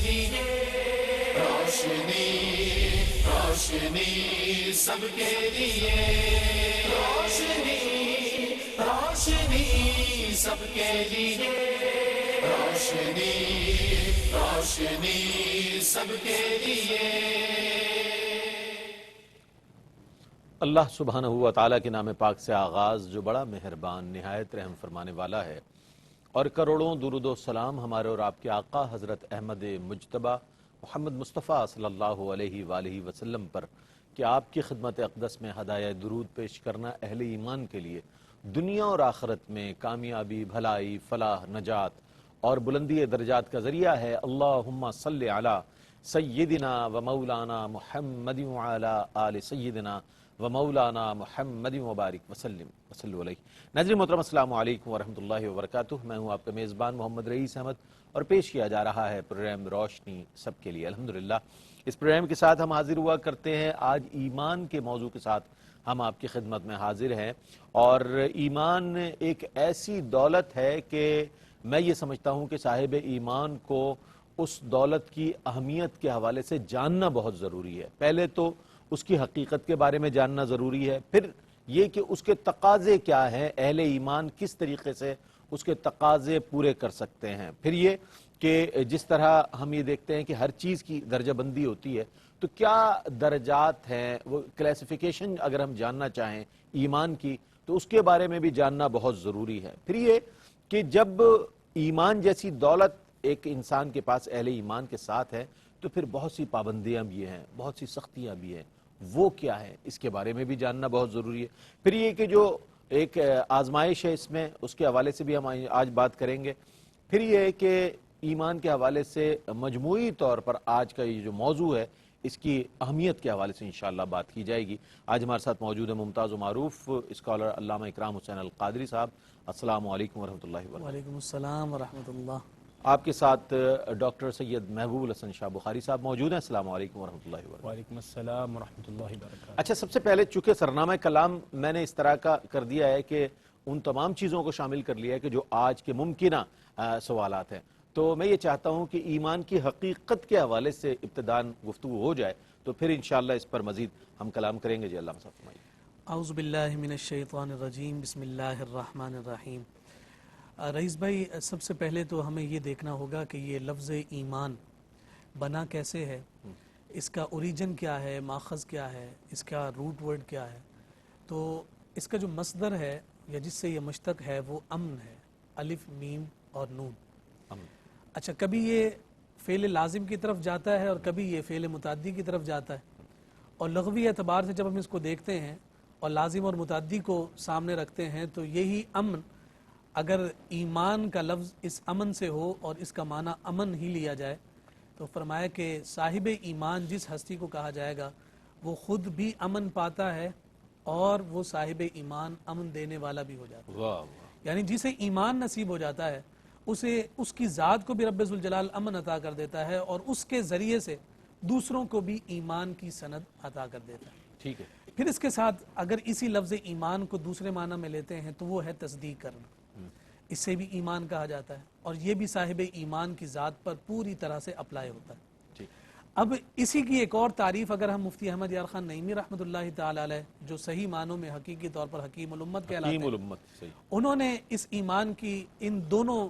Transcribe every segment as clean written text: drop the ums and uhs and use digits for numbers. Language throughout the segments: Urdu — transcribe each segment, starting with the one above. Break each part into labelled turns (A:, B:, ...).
A: لیے روشنی روشنی سب کے لیے روشنی روشنی سب کے لیے روشنی روشنی سب کے لیے۔
B: اللہ سبحانہ و تعالیٰ کے نام پاک سے آغاز جو بڑا مہربان نہایت رحم فرمانے والا ہے، اور کروڑوں درود و سلام ہمارے اور آپ کے آقا حضرت احمد مجتبیٰ محمد مصطفیٰ صلی اللہ علیہ وآلہ وسلم پر کہ آپ کی خدمت اقدس میں ہدایہ درود پیش کرنا اہل ایمان کے لیے دنیا اور آخرت میں کامیابی، بھلائی، فلاح، نجات اور بلندی درجات کا ذریعہ ہے۔ اللہم صلی علی سیدنا و مولانا محمد وعلی آل سیدنا و مولانا محمد مبارک وسلم وصلو علیہ۔ ناظرین محترم السلام علیکم ورحمۃ اللہ وبرکاتہ، میں ہوں آپ کا میزبان محمد رئیس احمد اور پیش کیا جا رہا ہے پروگرام روشنی سب کے لیے۔ الحمدللہ اس پروگرام کے ساتھ ہم حاضر ہوا کرتے ہیں، آج ایمان کے موضوع کے ساتھ ہم آپ کی خدمت میں حاضر ہیں، اور ایمان ایک ایسی دولت ہے کہ میں یہ سمجھتا ہوں کہ صاحب ایمان کو اس دولت کی اہمیت کے حوالے سے جاننا بہت ضروری ہے۔ پہلے تو اس کی حقیقت کے بارے میں جاننا ضروری ہے، پھر یہ کہ اس کے تقاضے کیا ہیں، اہل ایمان کس طریقے سے اس کے تقاضے پورے کر سکتے ہیں، پھر یہ کہ جس طرح ہم یہ دیکھتے ہیں کہ ہر چیز کی درجہ بندی ہوتی ہے، تو کیا درجات ہیں، وہ کلاسیفیکیشن اگر ہم جاننا چاہیں ایمان کی تو اس کے بارے میں بھی جاننا بہت ضروری ہے۔ پھر یہ کہ جب ایمان جیسی دولت ایک انسان کے پاس اہل ایمان کے ساتھ ہے تو پھر بہت سی پابندیاں بھی ہیں، بہت سی سختیاں بھی ہیں، وہ کیا ہے اس کے بارے میں بھی جاننا بہت ضروری ہے۔ پھر یہ کہ جو ایک آزمائش ہے اس میں، اس کے حوالے سے بھی ہم آج بات کریں گے۔ پھر یہ ہے کہ ایمان کے حوالے سے مجموعی طور پر آج کا یہ جو موضوع ہے اس کی اہمیت کے حوالے سے انشاءاللہ بات کی جائے گی۔ آج ہمارے ساتھ موجود ہے ممتاز و معروف اسکالر علامہ اکرام حسین القادری صاحب۔ السلام علیکم ورحمۃ اللہ وبرکاتہ۔
C: وعلیکم السلام ورحمۃ اللہ۔
B: آپ کے ساتھ ڈاکٹر سید محبوب الحسن شاہ بخاری صاحب موجود ہیں۔ السلام علیکم ورحمۃ اللہ وبرکاتہ۔
D: وعلیکم السلام ورحمۃ اللہ وبرکاتہ۔
B: اچھا، سب سے پہلے چونکہ سرنامہ کلام میں نے اس طرح کا کر دیا ہے کہ ان تمام چیزوں کو شامل کر لیا ہے کہ جو آج کے ممکنہ سوالات ہیں، تو میں یہ چاہتا ہوں کہ ایمان کی حقیقت کے حوالے سے ابتداً گفتگو ہو جائے، تو پھر انشاءاللہ اس پر مزید ہم کلام کریں گے۔ جی علامہ صاحب فرمائیے۔
C: اعوذ باللہ من الشیطان الرجیم، بسم اللہ الرحمن الرحیم۔ رئیس بھائی، سب سے پہلے تو ہمیں یہ دیکھنا ہوگا کہ یہ لفظ ایمان بنا کیسے ہے، اس کا اوریجن کیا ہے، ماخذ کیا ہے، اس کا روٹ ورڈ کیا ہے۔ تو اس کا جو مصدر ہے یا جس سے یہ مشتق ہے وہ امن ہے، الف میم اور نون۔ اچھا، کبھی یہ فعل لازم کی طرف جاتا ہے اور کبھی یہ فعل متعدی کی طرف جاتا ہے، اور لغوی اعتبار سے جب ہم اس کو دیکھتے ہیں اور لازم اور متعدی کو سامنے رکھتے ہیں تو یہی امن، اگر ایمان کا لفظ اس امن سے ہو اور اس کا معنی امن ہی لیا جائے تو فرمایا کہ صاحب ایمان جس ہستی کو کہا جائے گا وہ خود بھی امن پاتا ہے اور وہ صاحب ایمان امن دینے والا بھی ہو جاتا ہے۔ یعنی جسے ایمان نصیب ہو جاتا ہے اسے اس کی ذات کو بھی رب ذوالجلال امن عطا کر دیتا ہے اور اس کے ذریعے سے دوسروں کو بھی ایمان کی سند عطا کر دیتا ہے۔
B: ٹھیک ہے۔
C: پھر اس کے ساتھ اگر اسی لفظ ایمان کو دوسرے معنی میں لیتے ہیں تو وہ ہے تصدیق کرنا، اس سے بھی ایمان کہا جاتا ہے، اور یہ بھی صاحب ایمان کی ذات پر پوری طرح سے اپلائی ہوتا ہے۔ اب اسی کی ایک اور تعریف اگر ہم مفتی احمد یار خان نعیمی رحمۃ اللہ تعالی علیہ، جو صحیح معنوں میں حقیقی طور پر حکیم الامت کہلاتے ہیں، انہوں نے اس ایمان کی ان دونوں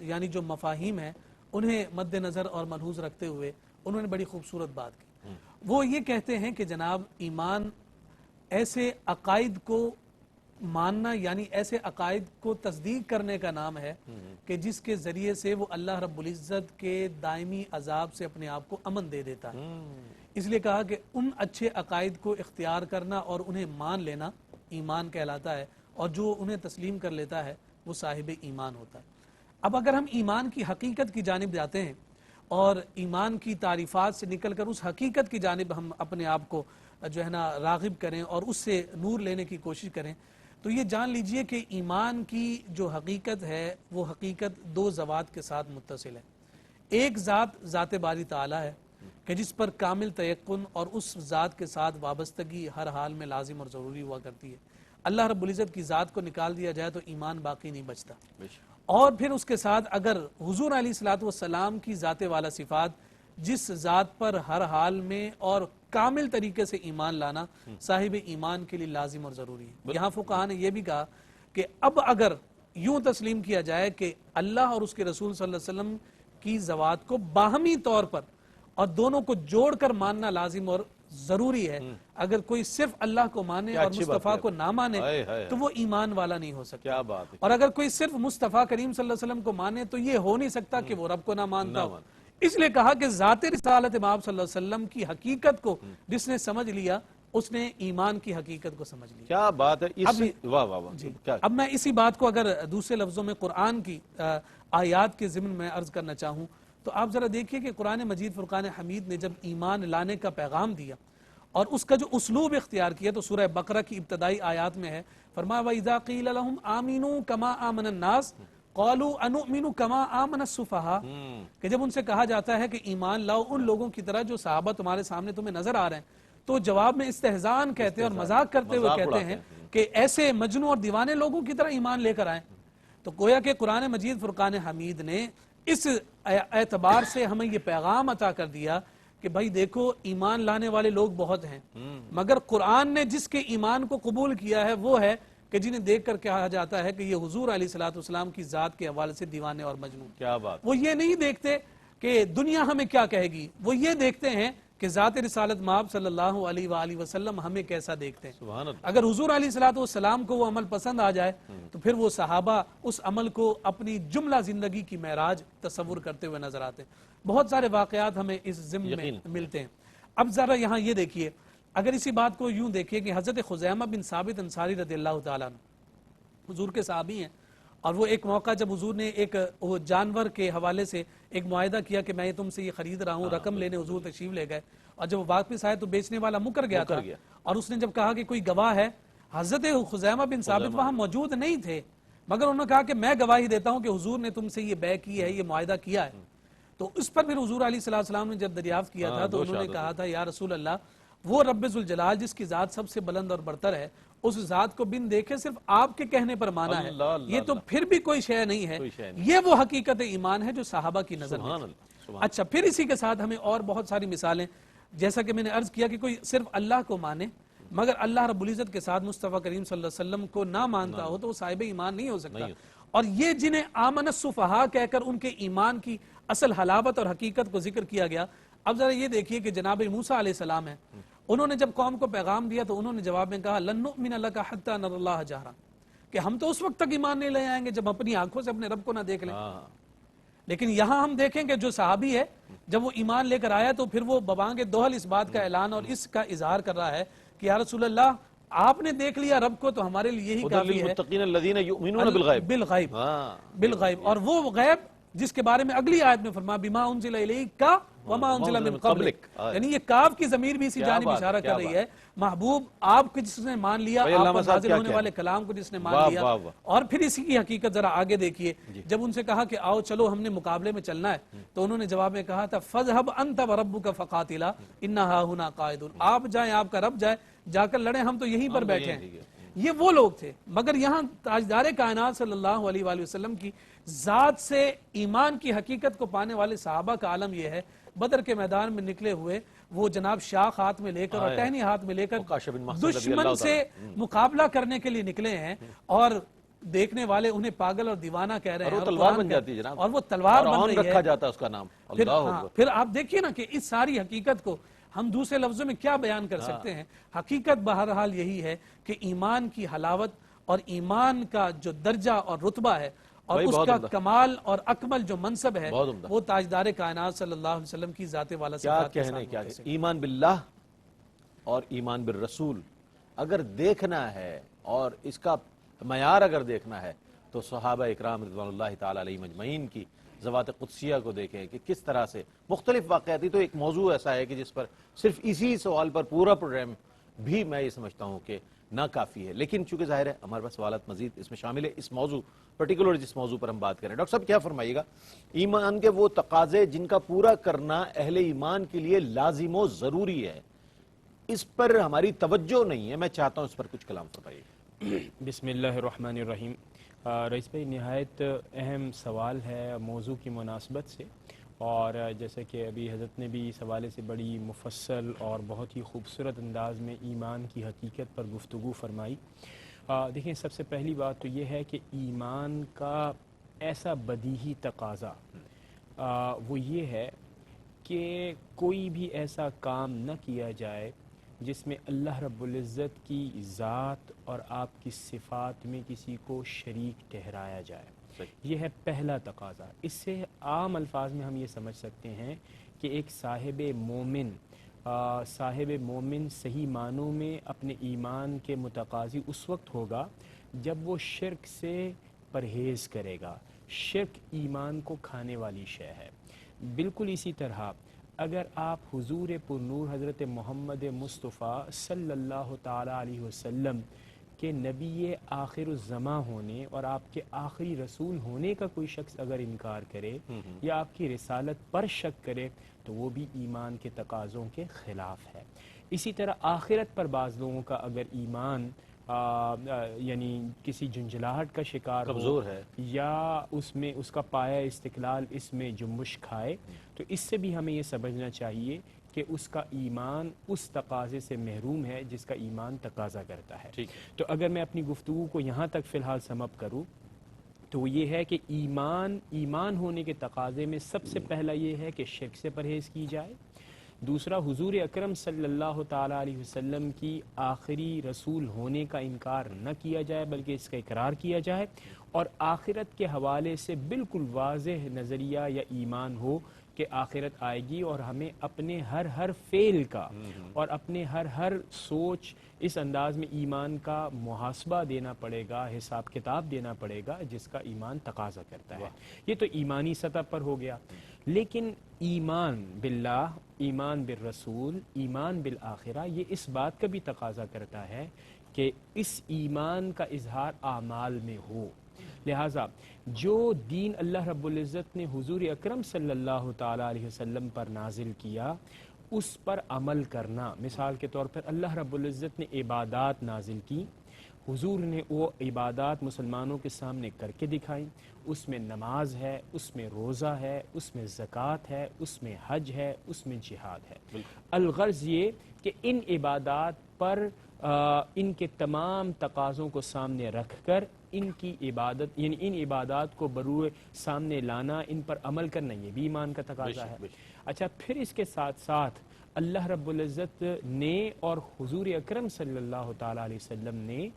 C: یعنی جو مفاہیم ہیں انہیں مد نظر اور ملحوظ رکھتے ہوئے انہوں نے بڑی خوبصورت بات کی۔ وہ یہ کہتے ہیں کہ جناب ایمان ایسے عقائد کو ماننا، یعنی ایسے عقائد کو تصدیق کرنے کا نام ہے کہ جس کے ذریعے سے وہ اللہ رب العزت کے دائمی عذاب سے اپنے آپ کو امن دے دیتا ہے۔ اس لیے کہا کہ ان اچھے عقائد کو اختیار کرنا اور انہیں مان لینا ایمان کہلاتا ہے، اور جو انہیں تسلیم کر لیتا ہے وہ صاحب ایمان ہوتا ہے۔ اب اگر ہم ایمان کی حقیقت کی جانب جاتے ہیں اور ایمان کی تعریفات سے نکل کر اس حقیقت کی جانب ہم اپنے آپ کو جو ہے نا راغب کریں اور اس سے نور لینے کی کوشش کریں، تو یہ جان لیجئے کہ ایمان کی جو حقیقت ہے وہ حقیقت دو ذوات کے ساتھ متصل ہے۔ ایک ذات ذات باری تعالی ہے کہ جس پر کامل تیقن اور اس ذات کے ساتھ وابستگی ہر حال میں لازم اور ضروری ہوا کرتی ہے۔ اللہ رب العزت کی ذات کو نکال دیا جائے تو ایمان باقی نہیں بچتا۔ اور پھر اس کے ساتھ اگر حضور علیہ الصلوۃ والسلام کی ذات والا صفات جس ذات پر ہر حال میں اور کامل طریقے سے ایمان لانا صاحب ایمان کے لیے لازم اور ضروری ہے۔ یہاں فقہاء نے یہ بھی کہا کہ اب اگر یوں تسلیم کیا جائے کہ اللہ اور اس کے رسول صلی اللہ علیہ وسلم کی ذوات کو باہمی طور پر اور دونوں کو جوڑ کر ماننا لازم اور ضروری ہے، اگر کوئی صرف اللہ کو مانے اور مصطفیٰ کو نہ مانے تو وہ ایمان والا نہیں ہو سکتا، اور اگر کوئی صرف مصطفیٰ کریم صلی اللہ علیہ وسلم کو مانے تو یہ ہو نہیں سکتا کہ وہ رب کو نہ مانتا ہو۔ اس لیے کہا کہ ذات رسالت امام صلی اللہ علیہ وسلم کی حقیقت کو جس نے سمجھ لیا اس نے ایمان کی حقیقت کو سمجھ لیا۔
B: کیا بات ہے! واہ واہ واہ!
C: اب میں اسی بات کو اگر دوسرے لفظوں میں قرآن کی آیات کے ضمن میں عرض کرنا چاہوں تو آپ ذرا دیکھیے کہ قرآن مجید فرقان حمید نے جب ایمان لانے کا پیغام دیا اور اس کا جو اسلوب اختیار کیا تو سورہ بقرہ کی ابتدائی آیات میں ہے، فرمایا وَإِذَا قِيلَ لَهُمْ آمِنُوا كَمَا آمَنَ النَّاسُ قَالُوا أَنُؤْمِنُ كَمَا آمَنَ السُّفَهَاءُ کہ جب ان سے کہا جاتا ہے کہ ایمان لاؤ ان لوگوں کی طرح جو صحابہ تمہارے سامنے تمہیں نظر آ رہے ہیں، تو جواب میں استہزان کہتے ہیں اور مذاق کرتے ہوئے کہتے ہیں کہ ایسے مجنون اور دیوانے لوگوں کی طرح ایمان لے کر آئیں۔ تو گویا کہ قرآن مجید فرقان حمید نے اس اعتبار سے ہمیں یہ پیغام عطا کر دیا کہ بھائی دیکھو ایمان لانے والے لوگ بہت ہیں، مگر قرآن نے جس کے ایمان کو قبول کیا ہے وہ ہے کہ جنہیں دیکھ کر کہا جاتا ہے کہ یہ حضور علیہ الصلوۃ والسلام کی ذات کے حوالے سے دیوانے اور مجنون۔
B: کیا بات!
C: وہ یہ نہیں دیکھتے کہ دنیا ہمیں کیا کہے گی، وہ یہ دیکھتے ہیں کہ ذات رسالت مآب صلی اللہ علیہ وآلہ وسلم ہمیں کیسا دیکھتے ہیں۔
B: سبحان اللہ!
C: اگر حضور علیہ الصلوۃ والسلام کو وہ عمل پسند آ جائے تو پھر وہ صحابہ اس عمل کو اپنی جملہ زندگی کی معراج تصور کرتے ہوئے نظر آتے ہیں۔ بہت سارے واقعات ہمیں اس ضمن میں ملتے ہیں۔ اب ذرا یہاں یہ دیکھیے، اگر اسی بات کو یوں دیکھیے کہ حضرت خزیمہ بن ثابت انصاری رضی اللہ تعالیٰ عنہ حضور کے صحابی ہیں، اور وہ ایک موقع جب حضور نے ایک جانور کے حوالے سے ایک معاہدہ کیا کہ میں تم سے یہ خرید رہا ہوں، رقم لینے حضور تشریف لے گئے، اور جب وہ واپس آئے تو بیچنے والا مکر گیا تھا، اور اس نے جب کہا کہ کوئی گواہ ہے، حضرت خزیمہ بن ثابت وہاں موجود نہیں تھے، مگر انہوں نے کہا کہ میں گواہی دیتا ہوں کہ حضور نے تم سے یہ بیع کی ہے، یہ معاہدہ کیا ہے۔ تو اس پر پھر حضور علیہ السلام نے جب دریافت کیا تھا تو انہوں نے کہا تھا یا رسول اللہ، وہ رب ذوالجلال جس کی ذات سب سے بلند اور برتر ہے، اس ذات کو بن دیکھے صرف آپ کے کہنے پر مانا ہے، یہ تو پھر بھی کوئی شے نہیں ہے، یہ وہ حقیقت ایمان ہے جو صحابہ کی نظر میں تھی۔ اچھا، پھر اسی کے ساتھ ہمیں اور بہت ساری مثالیں، جیسا کہ میں نے عرض کیا کہ کوئی صرف اللہ کو مانے مگر اللہ رب العزت کے ساتھ مصطفیٰ کریم صلی اللہ علیہ وسلم کو نہ مانتا ہو تو وہ صاحب ایمان نہیں ہو سکتا، اور یہ جنہیں آمن السفہاء کہہ کر ان کے ایمان کی اصل حلاوت اور حقیقت کو ذکر کیا گیا۔ اب ذرا یہ دیکھیے کہ جناب موسیٰ علیہ السلام ہیں، انہوں نے جب قوم کو پیغام دیا تو انہوں نے جواب میں کہا لن نؤمن لک حتی نری اللہ جہرا، کہ ہم تو اس وقت تک ایمان نہیں لے آئیں گے جب اپنی آنکھوں سے اپنے رب کو نہ دیکھ لیں۔ لیکن یہاں ہم دیکھیں کہ جو صحابی ہے جب وہ ایمان لے کر آیا تو پھر وہ ببانگ دوہل اس بات کا اعلان اور اس کا اظہار کر رہا ہے کہ یا رسول اللہ آپ نے دیکھ لیا رب کو تو ہمارے لیے یہی کافی ہے،
B: للمتقین الذین یؤمنون بالغیب،
C: بالغیب، اور وہ غیب جس کے بارے میں اگلی آیت میں فرمایا بما انزل الیک وما انزل من قبلک، یعنی یہ کاف کی ضمیر بھی اسی جانب اشارہ کر رہی ہے، محبوب آپ کو جس نے مان لیا، آپ پر نازل ہونے والے کلام کو جس نے مان لیا، اور پھر اسی کی حقیقت ذرا آگے دیکھیے، جب ان سے کہا کہ آؤ چلو ہم نے مقابلے میں چلنا ہے تو انہوں نے جواب میں کہا تھا فاذهب انت وربک فقاتلا انا ھاہنا قاعدون، آپ جائیں آپ کا رب جائے، جا کر لڑیں ہم تو یہیں پر بیٹھے ہیں۔ یہ وہ لوگ تھے، مگر یہاں تاجدار کائنات صلی اللہ علیہ وآلہ وسلم کی ذات سے ایمان کی حقیقت کو پانے والے صحابہ کا عالم یہ ہے، بدر کے میدان میں نکلے ہوئے وہ جناب شاخ ہاتھ میں لے کر اور ٹہنی ہاتھ میں لے کر دشمن سے مقابلہ کرنے کے لیے نکلے ہیں، اور دیکھنے والے انہیں پاگل اور دیوانہ کہہ رہے ہیں،
B: اور وہ تلوار بن جاتی ہے جناب،
C: اور وہ تلوار بن رہی ہے،
B: رکھا جاتا ہے اس کا نام۔
C: پھر آپ دیکھیے نا کہ اس ساری حقیقت کو ہم دوسرے لفظوں میں کیا بیان کر سکتے ہیں؟ حقیقت بہرحال یہی ہے کہ ایمان کی حلاوت اور ایمان کا جو درجہ اور رتبہ ہے اور اس کا کمال اور اکمل جو منصب ہے وہ تاجدار کائنات صلی اللہ علیہ وسلم کی ذات والا صفات کے ساتھ
B: کیا ایمان باللہ اور ایمان بالرسول اگر دیکھنا ہے اور اس کا معیار اگر دیکھنا ہے تو صحابہ اکرام رضوان اللہ تعالی علیہم اجمعین کی ذوات قدسیہ کو دیکھیں کہ کس طرح سے مختلف واقعاتی، تو ایک موضوع ایسا ہے کہ جس پر صرف اسی سوال پر پورا پروگرام بھی میں یہ سمجھتا ہوں کہ ناکافی ہے، لیکن چونکہ ظاہر ہے ہمارے پاس سوالات مزید اس میں شامل ہے، اس موضوع پرٹیکولر جس موضوع پر ہم بات کریں۔ ڈاکٹر صاحب کیا فرمائیے گا، ایمان کے وہ تقاضے جن کا پورا کرنا اہل ایمان کے لیے لازم و ضروری ہے، اس پر ہماری توجہ نہیں ہے، میں چاہتا ہوں اس پر کچھ کلام فرمائیے۔
D: بسم اللہ الرحمن الرحیم۔ رئیس بھائی نہایت اہم سوال ہے موضوع کی مناسبت سے، اور جیسے کہ ابھی حضرت نے بھی اس حوالے سے بڑی مفصل اور بہت ہی خوبصورت انداز میں ایمان کی حقیقت پر گفتگو فرمائی۔ دیکھیں، سب سے پہلی بات تو یہ ہے کہ ایمان کا ایسا بدیہی تقاضا وہ یہ ہے کہ کوئی بھی ایسا کام نہ کیا جائے جس میں اللہ رب العزت کی ذات اور آپ کی صفات میں کسی کو شریک ٹھہرایا جائے۔ یہ ہے پہلا تقاضا۔ اس سے عام الفاظ میں ہم یہ سمجھ سکتے ہیں کہ ایک صاحب مومن صحیح معنوں میں اپنے ایمان کے متقاضی اس وقت ہوگا جب وہ شرک سے پرہیز کرے گا۔ شرک ایمان کو کھانے والی شے ہے۔ بالکل اسی طرح اگر آپ حضور پر نور حضرت محمد مصطفیٰ صلی اللہ تعالی علیہ وسلم کہ نبی آخر الزماں ہونے اور آپ کے آخری رسول ہونے کا کوئی شخص اگر انکار کرے یا آپ کی رسالت پر شک کرے تو وہ بھی ایمان کے تقاضوں کے خلاف ہے۔ اسی طرح آخرت پر بعض لوگوں کا اگر ایمان یعنی کسی جھنجھلاہٹ کا شکار
B: کمزور ہے
D: یا اس میں اس کا پایہ استقلال اس میں جنبش کھائے تو اس سے بھی ہمیں یہ سمجھنا چاہیے کہ اس کا ایمان اس تقاضے سے محروم ہے جس کا ایمان تقاضا کرتا ہے۔ تو اگر میں اپنی گفتگو کو یہاں تک فی الحال سم اپ کروں تو وہ یہ ہے کہ ایمان ہونے کے تقاضے میں سب سے پہلا یہ ہے کہ شرک سے پرہیز کی جائے۔ دوسرا، حضور اکرم صلی اللہ تعالی علیہ وسلم کی آخری رسول ہونے کا انکار نہ کیا جائے بلکہ اس کا اقرار کیا جائے، اور آخرت کے حوالے سے بالکل واضح نظریہ یا ایمان ہو کہ آخرت آئے گی اور ہمیں اپنے ہر فعل کا اور اپنے ہر سوچ اس انداز میں ایمان کا محاسبہ دینا پڑے گا، حساب کتاب دینا پڑے گا جس کا ایمان تقاضا کرتا ہے۔ یہ تو ایمانی سطح پر ہو گیا، لیکن ایمان باللہ، ایمان بالرسول، ایمان بالآخرہ یہ اس بات کا بھی تقاضا کرتا ہے کہ اس ایمان کا اظہار اعمال میں ہو۔ لہٰذا جو دین اللہ رب العزت نے حضور اکرم صلی اللہ تعالی علیہ وسلم پر نازل کیا اس پر عمل کرنا، مثال کے طور پر اللہ رب العزت نے عبادات نازل کی، حضور نے وہ عبادات مسلمانوں کے سامنے کر کے دکھائیں، اس میں نماز ہے، اس میں روزہ ہے، اس میں زکوٰۃ ہے، اس میں حج ہے، اس میں جہاد ہے۔ الغرض یہ کہ ان عبادات پر ان کے تمام تقاضوں کو سامنے رکھ کر ان کی عبادت یعنی ان عبادات کو بروئے سامنے لانا، ان پر عمل کرنا، یہ بھی ایمان کا تقاضا ہے۔ اچھا، پھر اس کے ساتھ ساتھ اللہ رب العزت نے اور حضور اکرم صلی اللہ تعالی علیہ وسلم نے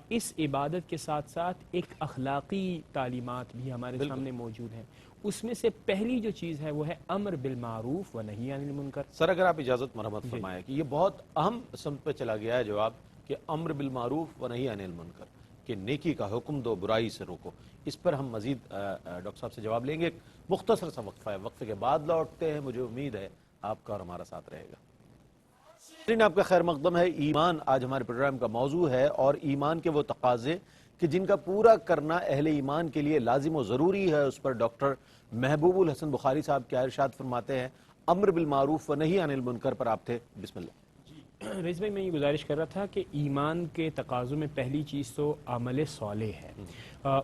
D: اس عبادت کے ساتھ ساتھ ایک اخلاقی تعلیمات بھی ہمارے سامنے موجود ہیں۔ اس میں سے پہلی جو چیز ہے وہ ہے امر بالمعروف و نہی عن المنکر۔
B: سر اگر آپ اجازت مرحمت فرمائیں کہ یہ بہت اہم سمت پہ چلا گیا ہے جواب کہ امر بالمعروف و نہی عن المنکر، کہ نیکی کا حکم دو، برائی سے روکو۔ اس پر ہم مزید ڈاکٹر صاحب سے جواب لیں گے۔ ایک مختصر سا وقفہ ہے، وقفے کے بعد لوٹتے ہیں۔ مجھے امید ہے آپ کا اور ہمارا ساتھ رہے گا۔ آپ کا خیر مقدم ہے۔ ایمان آج ہمارے پروگرام کا موضوع ہے، اور ایمان کے وہ تقاضے کہ جن کا پورا کرنا اہل ایمان کے لیے لازم و ضروری ہے، اس پر ڈاکٹر محبوب الحسن بخاری صاحب کیا ارشاد فرماتے ہیں۔ امر بالمعروف و نہی عن المنکر پر آپ تھے، بسم اللہ۔
D: رئیس بھائی، میں یہ گزارش کر رہا تھا کہ ایمان کے تقاضوں میں پہلی چیز تو عمل صالح ہے،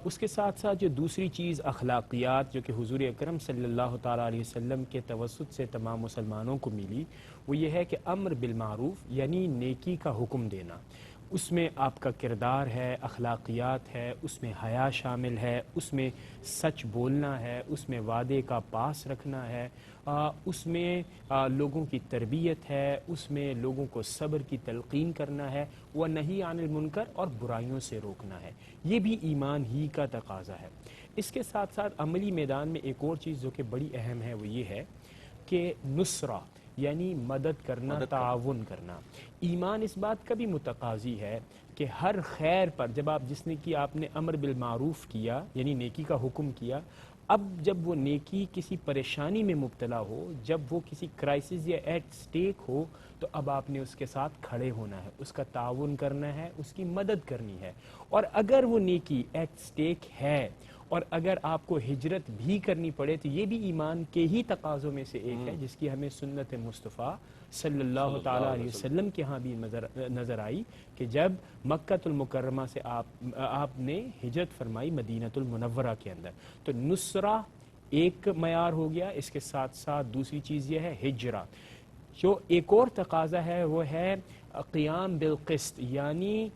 D: اس کے ساتھ ساتھ جو دوسری چیز اخلاقیات جو کہ حضور اکرم صلی اللہ تعالیٰ علیہ وسلم کے توسط سے تمام مسلمانوں کو ملی، وہ یہ ہے کہ امر بالمعروف یعنی نیکی کا حکم دینا۔ اس میں آپ کا کردار ہے، اخلاقیات ہے، اس میں حیا شامل ہے، اس میں سچ بولنا ہے، اس میں وعدے کا پاس رکھنا ہے، اس میں لوگوں کی تربیت ہے، اس میں لوگوں کو صبر کی تلقین کرنا ہے، وہ نہی عن المنکر اور برائیوں سے روکنا ہے۔ یہ بھی ایمان ہی کا تقاضا ہے۔ اس کے ساتھ ساتھ عملی میدان میں ایک اور چیز جو کہ بڑی اہم ہے وہ یہ ہے کہ نصرہ یعنی مدد کرنا، تعاون کرنا۔ ایمان اس بات کا بھی متقاضی ہے کہ ہر خیر پر جب آپ نے امر بالمعروف کیا یعنی نیکی کا حکم کیا، اب جب وہ نیکی کسی پریشانی میں مبتلا ہو، جب وہ کسی کرائسس یا ایٹ سٹیک ہو، تو اب آپ نے اس کے ساتھ کھڑے ہونا ہے، اس کا تعاون کرنا ہے، اس کی مدد کرنی ہے۔ اور اگر وہ نیکی ایٹ سٹیک ہے اور اگر آپ کو ہجرت بھی کرنی پڑے تو یہ بھی ایمان کے ہی تقاضوں میں سے ایک ہے، جس کی ہمیں سنت مصطفیٰ صلی اللہ تعالیٰ علیہ وسلم کے ہاں بھی نظر آئی کہ جب مکۃ المکرمہ سے آپ نے ہجرت فرمائی مدینہ المنورہ کے اندر۔ تو نصرہ، ایک معیار ہو گیا. اس کے ساتھ ساتھ دوسری چیز یہ ہے ہجرہ. جو ایک اور تقاضا ہے وہ ہے قیام بالقسط، یعنی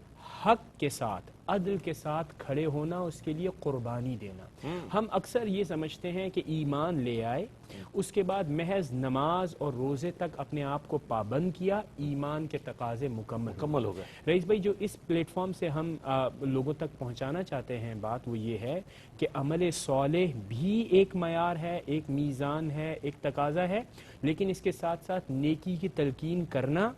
D: حق کے ساتھ عدل کے ساتھ کھڑے ہونا، اس کے لیے قربانی دینا. ہم اکثر یہ سمجھتے ہیں کہ ایمان لے آئے، اس کے بعد محض نماز اور روزے تک اپنے آپ کو پابند کیا، ایمان کے تقاضے مکمل ہو گئے. رئیس بھائی، جو اس پلیٹ فارم سے ہم لوگوں تک پہنچانا چاہتے ہیں بات، وہ یہ ہے کہ عمل صالح بھی ایک معیار ہے، ایک میزان ہے، ایک تقاضا ہے، لیکن اس کے ساتھ ساتھ نیکی کی تلقین کرنا،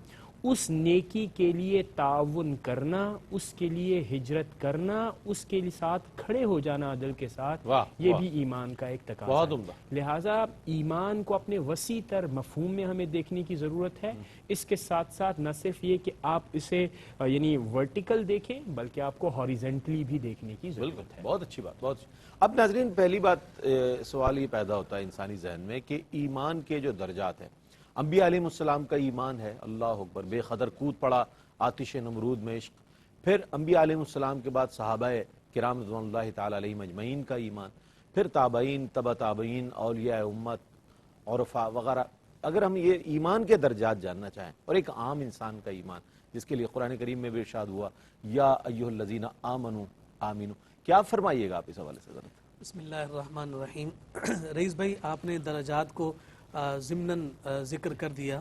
D: اس نیکی کے لیے تعاون کرنا، اس کے لیے ہجرت کرنا، اس کے ساتھ کھڑے ہو جانا عدل کے ساتھ، یہ بھی ایمان کا ایک تقاضا ہے. لہٰذا ایمان کو اپنے وسیع تر مفہوم میں ہمیں دیکھنے کی ضرورت ہے. اس کے ساتھ ساتھ نہ صرف یہ کہ آپ اسے یعنی ورٹیکل دیکھیں، بلکہ آپ کو ہاریزنٹلی بھی دیکھنے کی ضرورت ہے.
B: بہت اچھی بات، بہت اچھی. اب ناظرین، پہلی بات سوال یہ پیدا ہوتا ہے انسانی ذہن میں کہ ایمان کے جو درجات ہیں، انبیاء علیہ السلام کا ایمان ہے اللہ اکبر، بے قدر کود پڑا آتش نمرود میں عشق. پھر انبیاء علیہ السلام کے بعد صحابہ کرام رضوان اللہ تعالی علیہم اجمعین کا ایمان، پھر تابعین، تبع تابعین، اولیاء امت، عرفاء وغیرہ. اگر ہم یہ ایمان کے درجات جاننا چاہیں اور ایک عام انسان کا ایمان جس کے لیے قرآن کریم میں بھی ارشاد ہوا یا ایھا الذین آمنوا آمنوا، کیا فرمائیے گا آپ اس حوالے سے ذرا؟
C: بسم اللہ الرحمن الرحیم. رئیس بھائی، آپ نے درجات کو ضمناً ذکر کر دیا،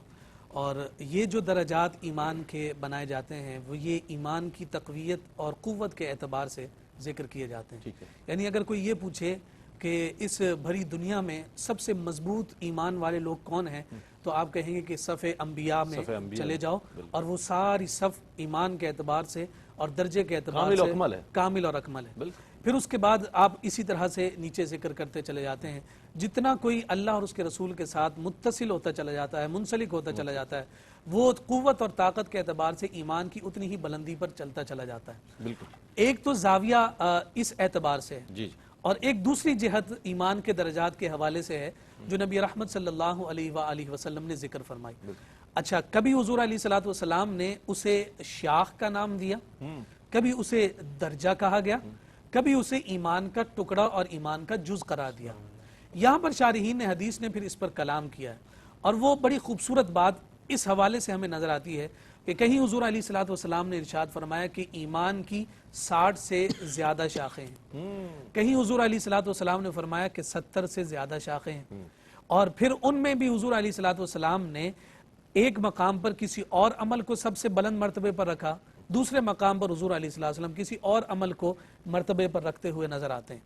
C: اور یہ جو درجات ایمان کے بنائے جاتے ہیں وہ یہ ایمان کی تقویت اور قوت کے اعتبار سے ذکر کیے جاتے ہیں. یعنی اگر کوئی یہ پوچھے کہ اس بھری دنیا میں سب سے مضبوط ایمان والے لوگ کون ہیں، تو آپ کہیں گے کہ صف انبیاء میں چلے جاؤ، اور وہ ساری صف ایمان کے اعتبار سے اور درجے کے اعتبار سے کامل اور اکمل ہے. پھر اس کے بعد آپ اسی طرح سے نیچے ذکر کرتے چلے جاتے ہیں. جتنا کوئی اللہ اور اس کے رسول کے ساتھ متصل ہوتا چلا جاتا ہے، منسلک ہوتا چلا جاتا ہے، وہ قوت اور طاقت کے اعتبار سے ایمان کی اتنی ہی بلندی پر چلتا چلا جاتا ہے.
B: بالکل.
C: ایک تو زاویہ اس اعتبار سے ہے، اور ایک دوسری جہت ایمان کے درجات کے حوالے سے ہے جو نبی رحمت صلی اللہ علیہ وآلہ وسلم نے ذکر فرمائی. اچھا، کبھی حضور علیہ الصلوۃ والسلام نے اسے شاخ کا نام دیا، کبھی اسے درجہ کہا گیا، کبھی اسے ایمان کا ٹکڑا اور ایمان کا جز قرار دیا. یہاں پر شارحین نے حدیث نے پھر اس پر کلام کیا ہے، اور وہ بڑی خوبصورت بات اس حوالے سے ہمیں نظر آتی ہے کہ کہیں حضور علیہ الصلوۃ والسلام نے ارشاد فرمایا کہ ایمان کی 60 سے زیادہ شاخیں ہیں، کہیں حضور علیہ الصلوۃ والسلام نے فرمایا کہ 70 سے زیادہ شاخیں ہیں. اور پھر ان میں بھی حضور علیہ الصلوۃ والسلام نے ایک مقام پر کسی اور عمل کو سب سے بلند مرتبے پر رکھا، دوسرے مقام پر حضور علیہ الصلوۃ والسلام کسی اور عمل کو مرتبے پر رکھتے ہوئے نظر آتے ہیں.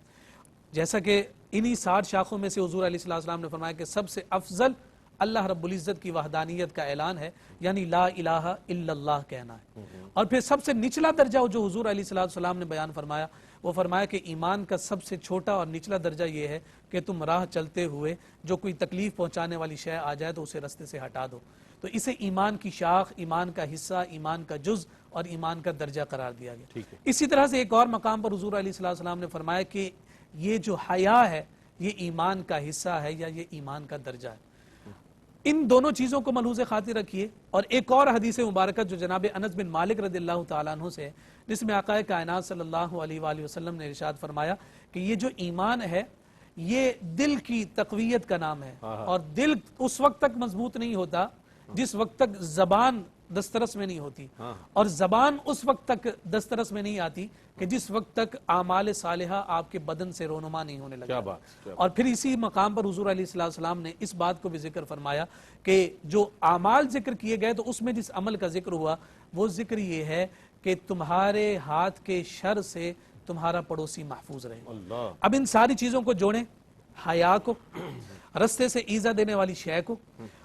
C: جیسا کہ انہی 60 شاخوں میں سے حضور علیہ الصلوۃ والسلام نے فرمایا کہ سب سے افضل اللہ رب العزت کی وحدانیت کا اعلان ہے، یعنی لا الہ الا اللہ کہنا ہے. اور پھر سب سے نچلا درجہ جو حضور علیہ الصلوۃ والسلام نے بیان فرمایا، وہ فرمایا کہ ایمان کا سب سے چھوٹا اور نچلا درجہ یہ ہے کہ تم راہ چلتے ہوئے جو کوئی تکلیف پہنچانے والی شے آ جائے تو اسے رستے سے ہٹا دو. تو اسے ایمان کی شاخ، ایمان کا حصہ، ایمان کا جز اور ایمان کا درجہ قرار دیا گیا. اسی طرح سے ایک اور مقام پر حضور علیہ الصلوۃ والسلام نے فرمایا کہ یہ جو حیا ہے یہ ایمان کا حصہ ہے یا یہ ایمان کا درجہ ہے. ان دونوں چیزوں کو ملحوظ خاطر رکھیے. اور ایک اور حدیث مبارکہ جو جناب انس بن مالک رضی اللہ تعالیٰ عنہ سے، جس میں آقا کائنات صلی اللہ علیہ وآلہ وسلم نے ارشاد فرمایا کہ یہ جو ایمان ہے یہ دل کی تقویت کا نام ہے، اور دل اس وقت تک مضبوط نہیں ہوتا جس وقت تک زبان دسترس میں نہیں ہوتی، اور زبان اس وقت تک دسترس میں نہیں آتی کہ جس وقت تک اعمال صالحہ آپ کے بدن سے رونما نہیں ہونے لگا. اور پھر اسی مقام پر حضور علیہ السلام نے اس بات کو بھی ذکر فرمایا کہ جو اعمال ذکر کیے گئے تو اس میں جس عمل کا ذکر ہوا وہ ذکر یہ ہے کہ تمہارے ہاتھ کے شر سے تمہارا پڑوسی محفوظ رہے. اب ان ساری چیزوں کو جوڑیں، حیا کو، رستے سے ایذا دینے والی شے کو،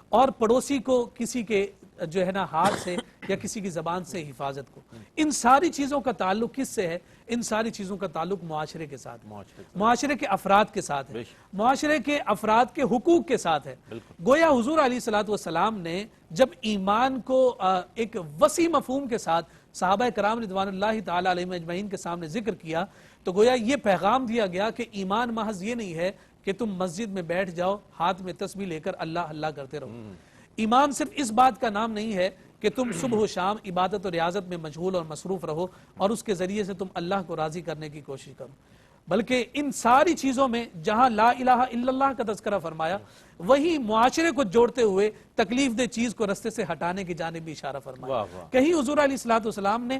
C: اور پڑوسی کو کسی کے جو ہے نا ہاتھ سے یا کسی کی زبان سے حفاظت کو. ان ساری چیزوں کا تعلق کس سے ہے؟ ان ساری چیزوں کا تعلق معاشرے کے ساتھ، معاشرے کے افراد کے ساتھ ہے، معاشرے کے افراد کے حقوق کے ساتھ ہے. گویا حضور علیہ الصلوۃ والسلام نے جب ایمان کو ایک وسیع مفہوم کے ساتھ صحابہ کرام رضوان اللہ تعالی علیہم اجمعین کے سامنے ذکر کیا تو گویا یہ پیغام دیا گیا کہ ایمان محض یہ نہیں ہے کہ تم مسجد میں بیٹھ جاؤ ہاتھ میں تسبیح لے کر اللہ اللہ کرتے رہو. ایمان صرف اس بات کا نام نہیں ہے کہ تم صبح و شام عبادت و ریاضت میں مشغول اور مصروف رہو اور اس کے ذریعے سے تم اللہ کو راضی کرنے کی کوشش کرو. بلکہ ان ساری چیزوں میں جہاں لا الہ الا اللہ کا تذکرہ فرمایا وہی معاشرے کو جوڑتے ہوئے تکلیف دہ چیز کو رستے سے ہٹانے کی جانب بھی اشارہ فرمایا. کہیں حضور علیہ الصلوۃ والسلام نے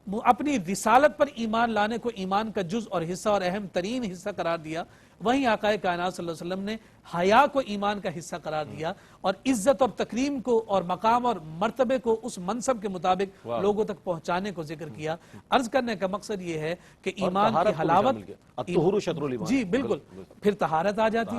C: اپنی رسالت پر ایمان لانے کو ایمان کا جز اور حصہ اور اہم ترین حصہ قرار دیا, وہیں آقا کائنات صلی اللہ علیہ وسلم نے حیا کو ایمان کا حصہ قرار دیا اور عزت اور تکریم کو اور مقام اور مرتبے کو اس منصب کے مطابق لوگوں تک پہنچانے کو ذکر کیا. عرض کرنے کا مقصد یہ ہے کہ ایمان کی حلاوت, جی بالکل, پھر طہارت آ جاتی.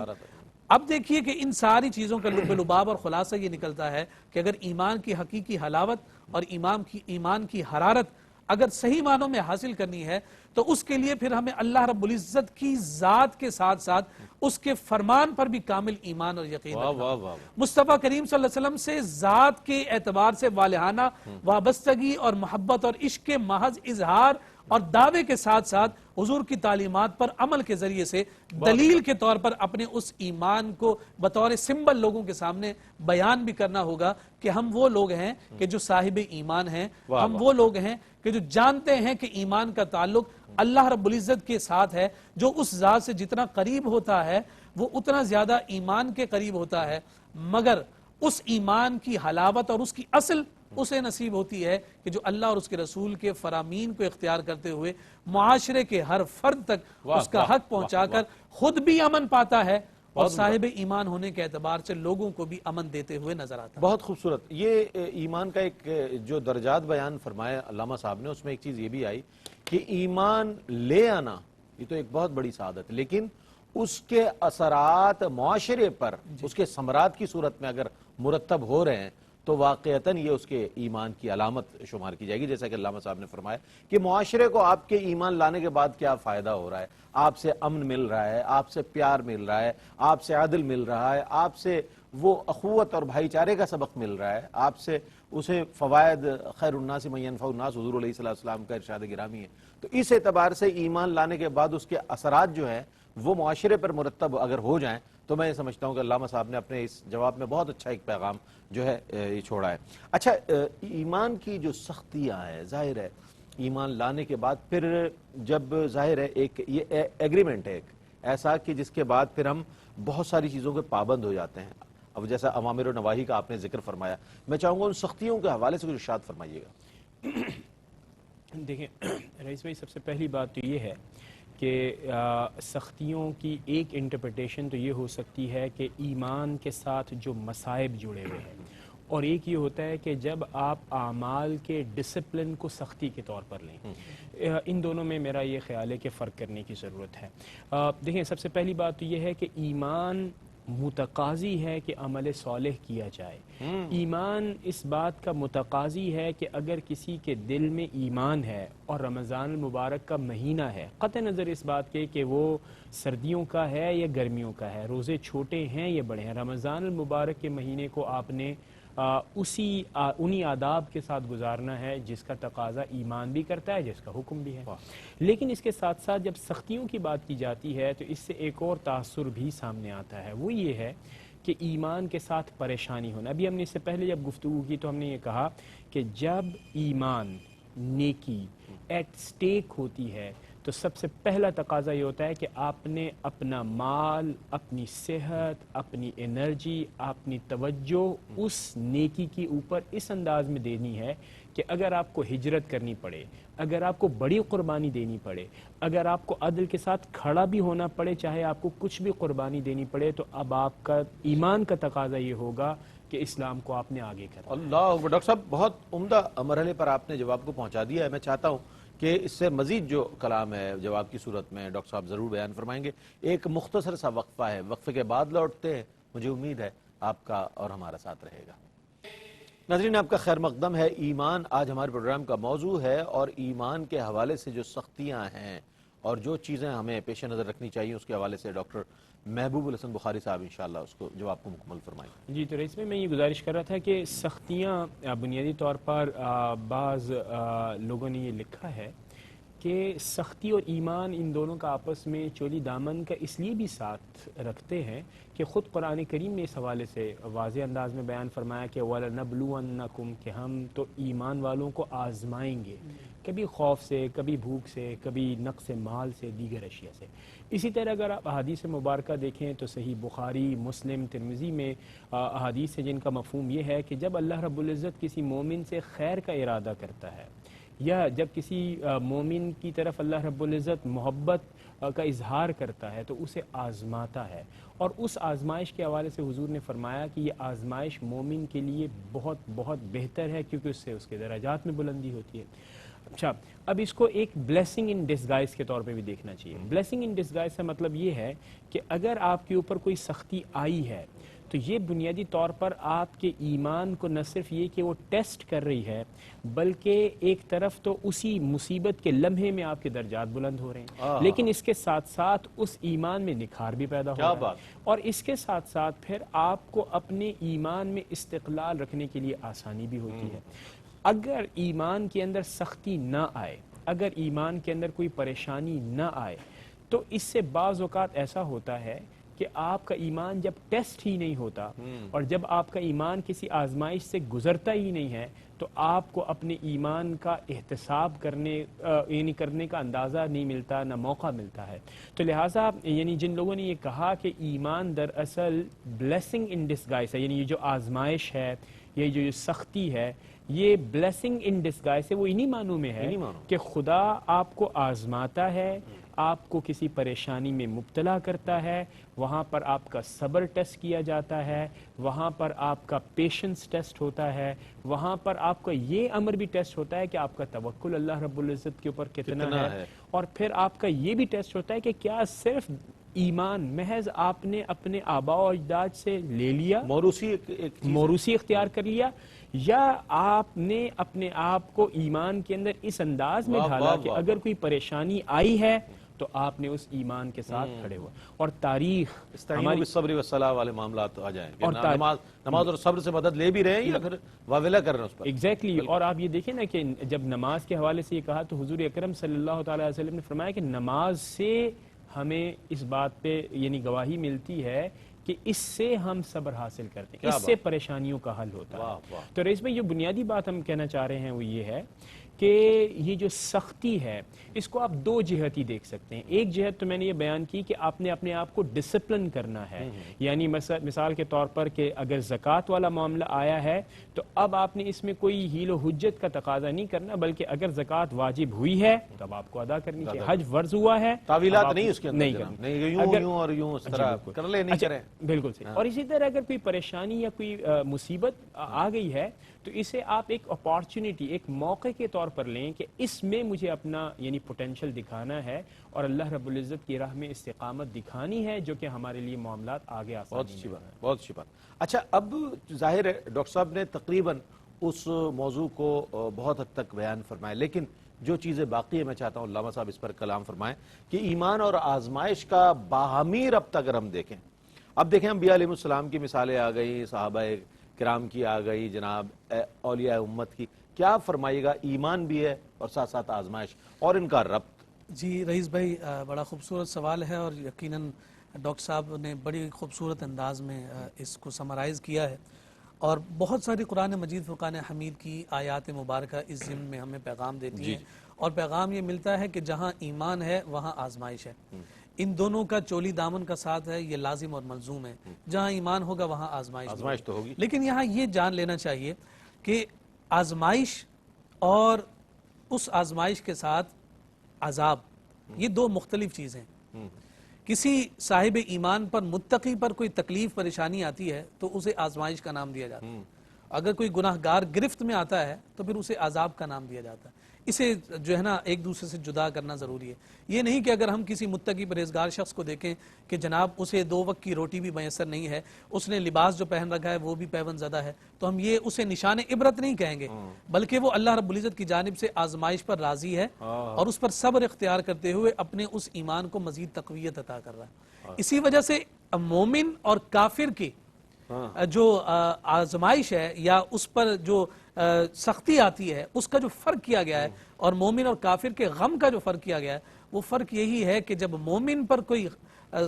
C: اب دیکھیے کہ ان ساری چیزوں کا لب لباب اور خلاصہ یہ نکلتا ہے کہ اگر ایمان کی حقیقی حلاوت اور ایمان کی حرارت اگر صحیح معنوں میں حاصل کرنی ہے تو اس کے لیے پھر ہمیں اللہ رب العزت کی ذات کے ساتھ ساتھ اس کے فرمان پر بھی کامل ایمان اور یقین رکھنا. مصطفیٰ کریم صلی اللہ علیہ وسلم سے ذات کے اعتبار سے والہانہ وابستگی اور محبت اور عشق کے محض اظہار اور دعوے کے ساتھ ساتھ حضور کی تعلیمات پر عمل کے ذریعے سے دلیل کے طور پر اپنے اس ایمان کو بطور سمبل لوگوں کے سامنے بیان بھی کرنا ہوگا کہ ہم وہ لوگ ہیں کہ جو صاحب ایمان ہیں, ہم وہ لوگ ہیں کہ جو جانتے ہیں کہ ایمان کا تعلق اللہ رب العزت کے ساتھ ہے, جو اس ذات سے جتنا قریب ہوتا ہے وہ اتنا زیادہ ایمان کے قریب ہوتا ہے, مگر اس ایمان کی حلاوت اور اس کی اصل اسے نصیب ہوتی ہے کہ جو اللہ اور اس کے رسول کے فرامین کو اختیار کرتے ہوئے معاشرے کے ہر فرد تک اس کا حق پہنچا کر خود بھی امن پاتا ہے اور صاحب ایمان ہونے کے اعتبار سے لوگوں کو بھی امن دیتے ہوئے نظر آتا ہے.
B: بہت خوبصورت. یہ ایمان کا ایک جو درجات بیان فرمایا علامہ صاحب نے, اس میں ایک چیز یہ بھی آئی کہ ایمان لے آنا یہ تو ایک بہت بڑی سعادت, لیکن اس کے اثرات معاشرے پر اس کے ثمرات کی صورت میں اگر مرتب ہو رہے ہیں تو واقعتاً یہ اس کے ایمان کی علامت شمار کی جائے گی. جیسا کہ علامہ صاحب نے فرمایا کہ معاشرے کو آپ کے ایمان لانے کے بعد کیا فائدہ ہو رہا ہے, آپ سے امن مل رہا ہے, آپ سے پیار مل رہا ہے, آپ سے عدل مل رہا ہے, آپ سے وہ اخوت اور بھائی چارے کا سبق مل رہا ہے, آپ سے اسے فوائد خیر الناس من ينفع الناس حضور علیہ السلام کا ارشاد گرامی ہے. تو اس اعتبار سے ایمان لانے کے بعد اس کے اثرات جو ہیں وہ معاشرے پر مرتب اگر ہو جائیں تو میں یہ سمجھتا ہوں کہ علامہ صاحب نے اپنے اس جواب میں بہت اچھا ایک پیغام جو ہے یہ چھوڑا ہے. اچھا, ایمان کی جو سختیاں ہیں, ظاہر ہے ایمان لانے کے بعد پھر جب ظاہر ہے ایک یہ ایگریمنٹ ہے ایک ایسا کہ جس کے بعد پھر ہم بہت ساری چیزوں کے پابند ہو جاتے ہیں. اب جیسا اوامر و نواہی کا آپ نے ذکر فرمایا, میں چاہوں گا ان سختیوں کے حوالے سے کچھ ارشاد فرمائیے گا.
D: دیکھیں رئیس بھائی, سب سے پہلی بات تو یہ ہے کہ سختیوں کی ایک انٹرپریٹیشن تو یہ ہو سکتی ہے کہ ایمان کے ساتھ جو مصائب جڑے ہوئے ہیں, اور ایک یہ ہوتا ہے کہ جب آپ اعمال کے ڈسپلن کو سختی کے طور پر لیں. ان دونوں میں میرا یہ خیال ہے کہ فرق کرنے کی ضرورت ہے. دیکھیں سب سے پہلی بات تو یہ ہے کہ ایمان متقاضی ہے کہ عمل صالح کیا جائے. ایمان اس بات کا متقاضی ہے کہ اگر کسی کے دل میں ایمان ہے اور رمضان المبارک کا مہینہ ہے, قطع نظر اس بات کے کہ وہ سردیوں کا ہے یا گرمیوں کا ہے, روزے چھوٹے ہیں یا بڑے ہیں, رمضان المبارک کے مہینے کو آپ نے انہی آداب کے ساتھ گزارنا ہے جس کا تقاضا ایمان بھی کرتا ہے, جس کا حکم بھی ہے. لیکن اس کے ساتھ ساتھ جب سختیوں کی بات کی جاتی ہے تو اس سے ایک اور تاثر بھی سامنے آتا ہے, وہ یہ ہے کہ ایمان کے ساتھ پریشانی ہونا. ابھی ہم نے اس سے پہلے جب گفتگو کی تو ہم نے یہ کہا کہ جب ایمان نیکی ایٹ سٹیک ہوتی ہے تو سب سے پہلا تقاضا یہ ہوتا ہے کہ آپ نے اپنا مال, اپنی صحت, اپنی انرجی, اپنی توجہ اس نیکی کی اوپر اس انداز میں دینی ہے کہ اگر آپ کو ہجرت کرنی پڑے, اگر آپ کو بڑی قربانی دینی پڑے, اگر آپ کو عدل کے ساتھ کھڑا بھی ہونا پڑے, چاہے آپ کو کچھ بھی قربانی دینی پڑے, تو اب آپ کا ایمان کا تقاضا یہ ہوگا کہ اسلام کو آپ نے آگے کرنا.
B: اللہ, ڈاکٹر صاحب بہت عمدہ مرحلے پر آپ نے جواب کو پہنچا دیا ہے. میں چاہتا ہوں کہ اس سے مزید جو کلام ہے جواب کی صورت میں ڈاکٹر صاحب ضرور بیان فرمائیں گے. ایک مختصر سا وقفہ ہے, وقفے کے بعد لوٹتے ہیں. مجھے امید ہے آپ کا اور ہمارا ساتھ رہے گا. ناظرین, آپ کا خیر مقدم ہے. ایمان آج ہمارے پروگرام کا موضوع ہے, اور ایمان کے حوالے سے جو سختیاں ہیں اور جو چیزیں ہمیں پیش نظر رکھنی چاہیے اس کے حوالے سے ڈاکٹر محبوب الحسن بخاری صاحب انشاءاللہ اس کو جواب کو مکمل فرمائیں.
D: جی, تو رئیس میں یہ گزارش کر رہا تھا کہ سختیاں بنیادی طور پر بعض لوگوں نے یہ لکھا ہے کہ سختی اور ایمان ان دونوں کا آپس میں چولی دامن کا اس لیے بھی ساتھ رکھتے ہیں کہ خود قرآن کریم نے اس حوالے سے واضح انداز میں بیان فرمایا کہ وَلَنَبْلُوَنَّكُمْ, کہ ہم تو ایمان والوں کو آزمائیں گے. کبھی خوف سے، کبھی بھوک سے، کبھی نقص مال سے، دیگر اشیاء سے۔ اسی طرح اگر آپ احادیث مبارکہ دیکھیں تو صحیح بخاری، مسلم، ترمذی میں احادیث ہیں جن کا مفہوم یہ ہے کہ جب اللہ رب العزت کسی مومن سے خیر کا ارادہ کرتا ہے، یا جب کسی مومن کی طرف اللہ رب العزت محبت کا اظہار کرتا ہے تو اسے آزماتا ہے، اور اس آزمائش کے حوالے سے حضور نے فرمایا کہ یہ آزمائش مومن کے لیے بہت بہت بہتر ہے، کیونکہ اس سے اس کے درجات میں بلندی ہوتی ہے۔ اچھا، اب اس کو ایک بلیسنگ ان ڈسگائز کے طور پہ بھی دیکھنا چاہیے۔ بلیسنگ ان ڈسگائز کا مطلب یہ ہے کہ اگر آپ کے اوپر کوئی سختی آئی ہے تو یہ بنیادی طور پر آپ کے ایمان کو نہ صرف یہ کہ وہ ٹیسٹ کر رہی ہے، بلکہ ایک طرف تو اسی مصیبت کے لمحے میں آپ کے درجات بلند ہو رہے ہیں، لیکن اس کے ساتھ ساتھ اس ایمان میں نکھار بھی پیدا ہو رہا ہے، اور اس کے ساتھ ساتھ پھر آپ کو اپنے ایمان میں استقلال رکھنے کے لیے آسانی بھی ہوتی ہے۔ اگر ایمان کے اندر سختی نہ آئے، اگر ایمان کے اندر کوئی پریشانی نہ آئے، تو اس سے بعض اوقات ایسا ہوتا ہے کہ آپ کا ایمان جب ٹیسٹ ہی نہیں ہوتا، اور جب آپ کا ایمان کسی آزمائش سے گزرتا ہی نہیں ہے، تو آپ کو اپنے ایمان کا احتساب کرنے کا اندازہ نہیں ملتا، نہ موقع ملتا ہے۔ تو لہٰذا جن لوگوں نے یہ کہا کہ ایمان دراصل بلیسنگ ان ڈسگائز ہے، یہ جو آزمائش ہے، یہ جو سختی ہے، یہ بلیسنگ ان ڈسگائز ہے، وہ انہی معنوں میں ہے کہ خدا آپ کو آزماتا ہے، آپ کو کسی پریشانی میں مبتلا کرتا ہے، وہاں پر آپ کا صبر ٹیسٹ کیا جاتا ہے، وہاں پر آپ کا پیشنس ٹیسٹ ہوتا ہے، وہاں پر آپ کا یہ امر بھی ٹیسٹ ہوتا ہے کہ آپ کا توکل اللہ رب العزت کے اوپر کتنا ہے، اور پھر آپ کا یہ بھی ٹیسٹ ہوتا ہے کہ کیا صرف ایمان محض آپ نے اپنے آباء و اجداد سے لے لیا، موروثی اختیار کر لیا، یا آپ نے اپنے آپ کو ایمان کے اندر اس انداز میں ڈھالا کہ اگر کوئی پریشانی آئی ہے تو آپ نے اس ایمان کے ساتھ کھڑے ہوا۔ اور تاریخ
B: ہماری صبر و صلاح والے معاملات آ جائیں کہ نماز اور صبر سے مدد لے بھی رہے ہیں یا پھر واویلا کر رہے ہیں اس پر۔
D: ایگزیکٹلی، اور آپ یہ دیکھیں نا کہ جب نماز کے حوالے سے یہ کہا تو حضور اکرم صلی اللہ تعالی علیہ وسلم نے فرمایا کہ نماز سے ہمیں اس بات پہ گواہی ملتی ہے کہ اس سے ہم صبر حاصل کرتے ہیں، اس سے پریشانیوں کا حل ہوتا ہے۔ تو رئیس بھائی، جو بنیادی بات ہم کہنا چاہ رہے ہیں وہ یہ ہے کہ یہ جو سختی ہے اس کو آپ دو جہت ہی دیکھ سکتے ہیں۔ ایک جہت تو میں نے یہ بیان کی کہ آپ نے اپنے آپ کو ڈسپلن کرنا ہے، یعنی مثال کے طور پر کہ اگر زکوٰۃ والا معاملہ آیا ہے تو اب آپ نے اس میں کوئی حیل و حجت کا تقاضا نہیں کرنا، بلکہ اگر زکوٰۃ واجب ہوئی ہے تو اب آپ کو ادا کرنی چاہیے۔ حج فرض ہوا ہے،
B: تعویلات نہیں اس کے اندر،
D: نہیں کریں، بالکل صحیح۔ اور اسی طرح اگر کوئی پریشانی یا کوئی مصیبت آ گئی ہے تو اسے آپ ایک اپارچونٹی، ایک موقع کے طور پر لیں کہ اس میں مجھے اپنا پوٹینشل دکھانا ہے اور اللہ رب العزت کی راہ میں استقامت دکھانی ہے، جو کہ ہمارے لیے معاملات آگے آسانی
B: بہت اچھی بات، بہت اچھی بات۔ اچھا، اب ظاہر ہے ڈاکٹر صاحب نے تقریباً اس موضوع کو بہت حد تک بیان فرمایا، لیکن جو چیزیں باقی ہیں میں چاہتا ہوں علامہ صاحب اس پر کلام فرمائیں کہ ایمان اور آزمائش کا باہمی ربط اگر ہم دیکھیں، اب دیکھیں انبیاء علیہ السلام کی مثالیں آ گئی، صحابہ کرام کی آ گئی، جناب اولیاء امت کی، کیا فرمائیے گا؟ ایمان بھی ہے اور ساتھ ساتھ آزمائش، اور ان کا ربط۔
C: جی رئیس بھائی، بڑا خوبصورت سوال ہے، اور یقیناً ڈاکٹر صاحب نے بڑی خوبصورت انداز میں اس کو سمرائز کیا ہے، اور بہت ساری قرآن مجید فرقان حمید کی آیات مبارکہ اس ضمن میں ہمیں پیغام دیتی ہیں، اور پیغام یہ ملتا ہے کہ جہاں ایمان ہے وہاں آزمائش ہے۔ ان دونوں کا چولی دامن کا ساتھ ہے، یہ لازم اور ملزوم ہے، جہاں ایمان ہوگا وہاں آزمائش
B: تو ہوگی۔
C: لیکن یہاں یہ جان لینا چاہیے کہ آزمائش اور اس آزمائش کے ساتھ عذاب، یہ دو مختلف چیزیں ہیں۔ کسی صاحب ایمان پر، متقی پر کوئی تکلیف پریشانی آتی ہے تو اسے آزمائش کا نام دیا جاتا ہے، اگر کوئی گناہ گار گرفت میں آتا ہے تو پھر اسے عذاب کا نام دیا جاتا ہے۔ اسے جو ہے نا ایک دوسرے سے جدا کرنا ضروری ہے۔ یہ نہیں کہ اگر ہم کسی متقی پرہیزگار شخص کو دیکھیں کہ جناب اسے 2 وقت کی روٹی بھی میسر نہیں ہے، اس نے لباس جو پہن رکھا ہے وہ بھی پیون زدہ ہے، تو ہم یہ اسے نشان عبرت نہیں کہیں گے، بلکہ وہ اللہ رب العزت کی جانب سے آزمائش پر راضی ہے اور اس پر صبر اختیار کرتے ہوئے اپنے اس ایمان کو مزید تقویت عطا کر رہا ہے۔ اسی وجہ سے مومن اور کافر کی جو آزمائش ہے یا اس پر جو سختی آتی ہے، اس کا جو فرق کیا گیا ہے، اور مومن اور کافر کے غم کا جو فرق کیا گیا ہے، وہ فرق یہی ہے کہ جب مومن پر کوئی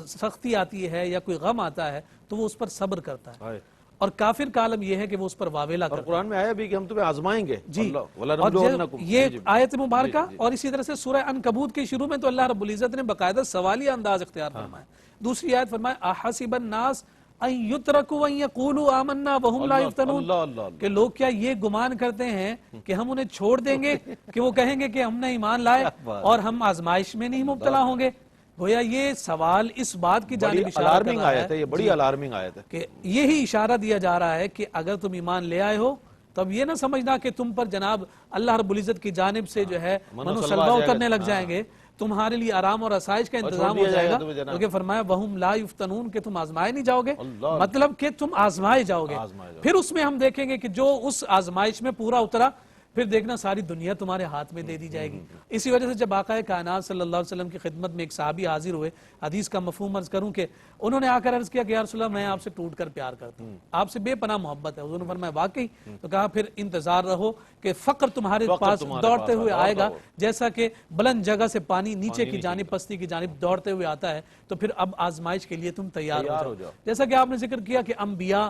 C: سختی آتی ہے یا کوئی غم آتا ہے تو وہ اس پر صبر کرتا ہے، اور کافر کا عالم یہ ہے کہ وہ اس پر واویلا
B: اور
C: کرتا ہے.
B: قرآن میں آیا بھی کہ ہم تمہیں آزمائیں گے.
C: جی
B: اللہ
C: اور یہ آیت مبارکہ اور اسی طرح سے سورہ عنکبوت کے شروع میں تو اللہ رب العزت نے باقاعدہ سوالیہ انداز اختیار فرمایا. دوسری آیت فرمایا احسب الناس ان یترکوا ان یقولوا آمنا وهم لا یفتنون, کہ لوگ کیا یہ گمان کرتے ہیں کہ ہم انہیں چھوڑ دیں گے کہ وہ کہیں گے کہ ہم نے ایمان لائے اور ہم آزمائش میں نہیں مبتلا ہوں گے. گویا یہ سوال اس بات کی جانب اشارہ کر رہا ہے,
B: یہ بڑی الارمنگ آیت ہے
C: کہ یہی اشارہ دیا جا رہا ہے کہ اگر تم ایمان لے آئے ہو تو اب یہ نہ سمجھنا کہ تم پر جناب اللہ رب العزت کی جانب سے جو ہے منو سلوا اترنے لگ جائیں گے, تمہارے لیے آرام اور آسائش کا انتظام ہو جائے گا. کیونکہ فرمایا وہم لا یفتنون, کہ تم آزمائے نہیں جاؤ گے, مطلب کہ تم آزمائے جاؤ گے. پھر اس میں ہم دیکھیں گے کہ جو اس آزمائش میں پورا اترا پھر دیکھنا ساری دنیا تمہارے ہاتھ میں دے دی جائے گی. اسی وجہ سے جب آقا کائنات صلی اللہ علیہ وسلم کی خدمت میں ایک صحابی حاضر ہوئے, حدیث کا مفہوم عرض کروں کہ انہوں نے آ کر عرض کیا کہ یا رسول اللہ میں آپ سے ٹوٹ کر پیار کرتا ہوں, آپ سے بے پناہ محبت ہے. حضور نے فرمایا واقعی؟ تو کہا پھر انتظار رہو کہ فقر تمہارے پاس دوڑتے ہوئے آئے گا جیسا کہ بلند جگہ سے پانی نیچے کی جانب پستی کی جانب دوڑتے ہوئے آتا ہے. تو پھر اب آزمائش کے لیے تم تیار ہو جاؤ. جیسا کہ آپ نے ذکر کیا کہ انبیاء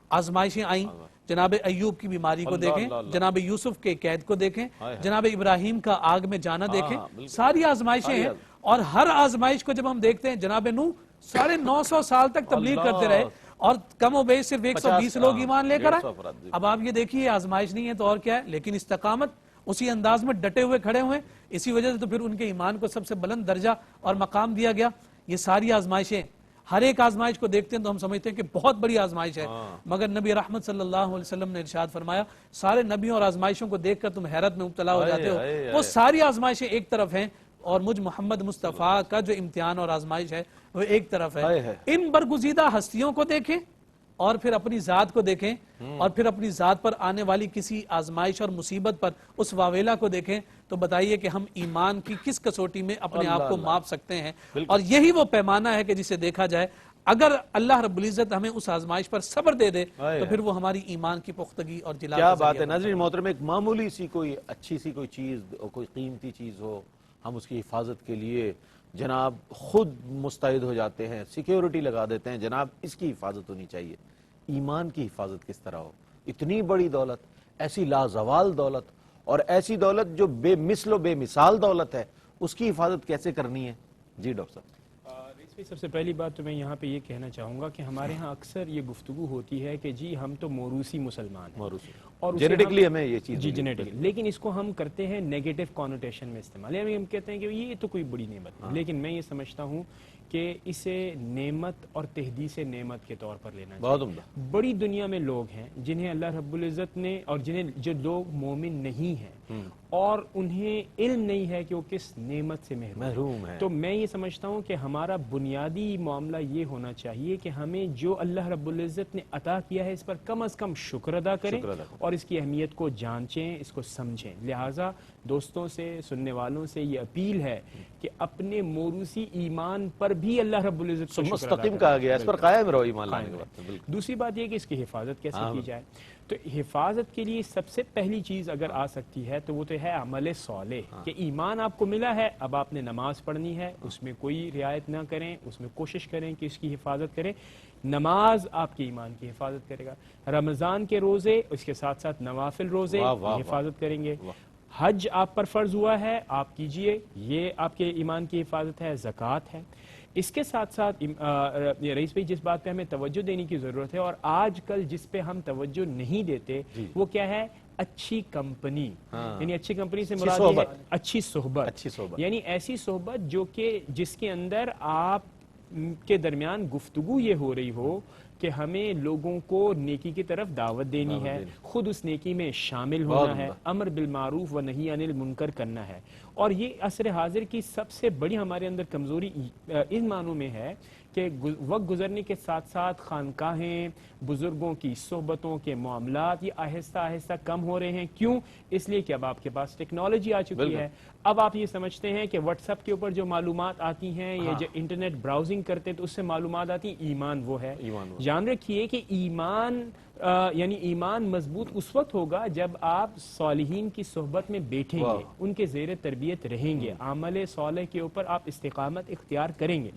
C: آزمائشیں آئیں, جناب ایوب کی بیماری کو دیکھیں, جناب یوسف کے قید کو دیکھیں, جناب ابراہیم کا آگ میں جانا دیکھیں, ساری آزمائشیں ہیں. اور ہر آزمائش کو جب ہم دیکھتے ہیں, جناب نوح 950 سال تک تبلیغ کرتے رہے اور کم و بیش صرف 120 لوگ ایمان لے کر آئے. اب آپ یہ دیکھیے آزمائش نہیں ہے تو اور کیا ہے, لیکن استقامت اسی انداز میں ڈٹے ہوئے کھڑے ہوئے, اسی وجہ سے تو پھر ان کے ایمان کو سب سے بلند درجہ اور مقام دیا گیا. یہ ساری آزمائشیں, ہر ایک آزمائش کو دیکھتے ہیں تو ہم سمجھتے ہیں کہ بہت بڑی آزمائش ہے, مگر نبی رحمت صلی اللہ علیہ وسلم نے ارشاد فرمایا سارے نبیوں اور آزمائشوں کو دیکھ کر تم حیرت میں مبتلا ہو جاتے ہو, وہ ساری آزمائشیں ایک طرف ہیں اور مجھ محمد مصطفیٰ کا جو امتحان اور آزمائش ہے وہ ایک طرف ہے. ان برگزیدہ ہستیوں کو دیکھیں اور پھر اپنی ذات کو دیکھیں اور پھر اپنی ذات پر آنے والی کسی آزمائش اور مصیبت پر اس واویلا کو دیکھیں تو بتائیے کہ ہم ایمان کی کس کسوٹی میں اپنے آپ کو ماپ سکتے ہیں. اور یہی وہ پیمانہ ہے کہ جسے دیکھا جائے اگر اللہ رب العزت ہمیں اس آزمائش پر صبر دے دے تو پھر وہ ہماری ایمان کی پختگی اور جلال.
B: کیا بات ہے ناظرین محترم, ایک معمولی سی کوئی اچھی سی کوئی چیز, کوئی قیمتی چیز ہو, ہم اس کی حفاظت کے لیے جناب خود مستعد ہو جاتے ہیں, سیکیورٹی لگا دیتے ہیں, جناب اس کی حفاظت ہونی چاہیے. ایمان کی حفاظت کس طرح ہو؟ اتنی بڑی دولت, ایسی لازوال دولت, اور ایسی دولت جو بے مثل و بے مثال دولت ہے, اس کی حفاظت کیسے کرنی ہے؟ جی ڈاکٹر صاحب.
D: سب سے پہلی بات تو میں یہاں پہ یہ کہنا چاہوں گا کہ ہمارے ہاں اکثر یہ گفتگو ہوتی ہے کہ جی ہم تو موروثی مسلمان ہیں,
B: اور جینیٹکلی ہمیں یہ چیز,
D: جی جینیٹکلی, لیکن اس کو ہم کرتے ہیں نیگیٹو کانوٹیشن میں استعمال, یعنی ہم کہتے ہیں کہ یہ تو کوئی بڑی نعمت ہے. لیکن میں یہ سمجھتا ہوں کہ اسے نعمت اور تحدیث نعمت کے طور پر لینا
B: بہت
D: چاہیے. بڑی دنیا میں لوگ ہیں جنہیں اللہ رب العزت نے, اور جو لوگ مومن نہیں ہیں اور انہیں علم نہیں ہے کہ وہ کس نعمت سے محروم ہے, تو میں یہ سمجھتا ہوں کہ ہمارا بنیادی معاملہ یہ ہونا چاہیے کہ ہمیں جو اللہ رب العزت نے عطا کیا ہے اس پر کم از کم شکر ادا کریں اور اس کی اہمیت کو جانچیں, اس کو سمجھیں. لہٰذا دوستوں سے, سننے والوں سے یہ اپیل ہے کہ اپنے موروثی ایمان پر بھی اللہ رب العزت کو
B: مستقیم کہا گیا, اس پر قائم رہو ایمان لانے کے بعد.
D: دوسری بات یہ کہ اس کی حفاظت کیسے کی جائے, تو حفاظت کے لیے سب سے پہلی چیز اگر آ سکتی ہے تو وہ تو ہے عمل صالح, کہ ایمان آپ کو ملا ہے, اب آپ نے نماز پڑھنی ہے, اس میں کوئی رعایت نہ کریں, اس میں کوشش کریں کہ اس کی حفاظت کریں. نماز آپ کے ایمان کی حفاظت کرے گا, رمضان کے روزے, اس کے ساتھ ساتھ نوافل روزے حفاظت کریں گے. حج آپ پر فرض ہوا ہے, آپ کیجئے, یہ آپ کے ایمان کی حفاظت ہے. زکوٰۃ ہے. اس کے ساتھ ساتھ رئیس بھائی جس بات پہ ہمیں توجہ دینے کی ضرورت ہے اور آج کل جس پہ ہم توجہ نہیں دیتے وہ کیا ہے, اچھی کمپنی. یعنی اچھی کمپنی سے مراد ہے اچھی صحبت, یعنی ایسی صحبت جو کہ جس کے اندر آپ کے درمیان گفتگو یہ ہو رہی ہو کہ ہمیں لوگوں کو نیکی کی طرف دعوت دینی ہے, خود اس نیکی میں شامل ہونا ہے, امر بالمعروف و نہی عن المنکر کرنا ہے. اور یہ عصر حاضر کی سب سے بڑی ہمارے اندر کمزوری ان معنوں میں ہے کہ وقت گزرنے کے ساتھ ساتھ خانقاہیں, بزرگوں کی صحبتوں کے معاملات یہ آہستہ آہستہ کم ہو رہے ہیں. کیوں؟ اس لیے کہ اب آپ کے پاس ٹیکنالوجی آ چکی ہے. اب آپ یہ سمجھتے ہیں کہ واٹس ایپ کے اوپر جو معلومات آتی ہیں یا جو انٹرنیٹ براؤزنگ کرتے ہیں تو اس سے معلومات آتی ہیں, ایمان وہ ہے. جان رکھیے کہ ایمان یعنی ایمان مضبوط اس وقت ہوگا جب آپ صالحین کی صحبت میں بیٹھیں گے, ان کے زیر تربیت رہیں گے, عمل صالح کے اوپر آپ استقامت اختیار کریں گے.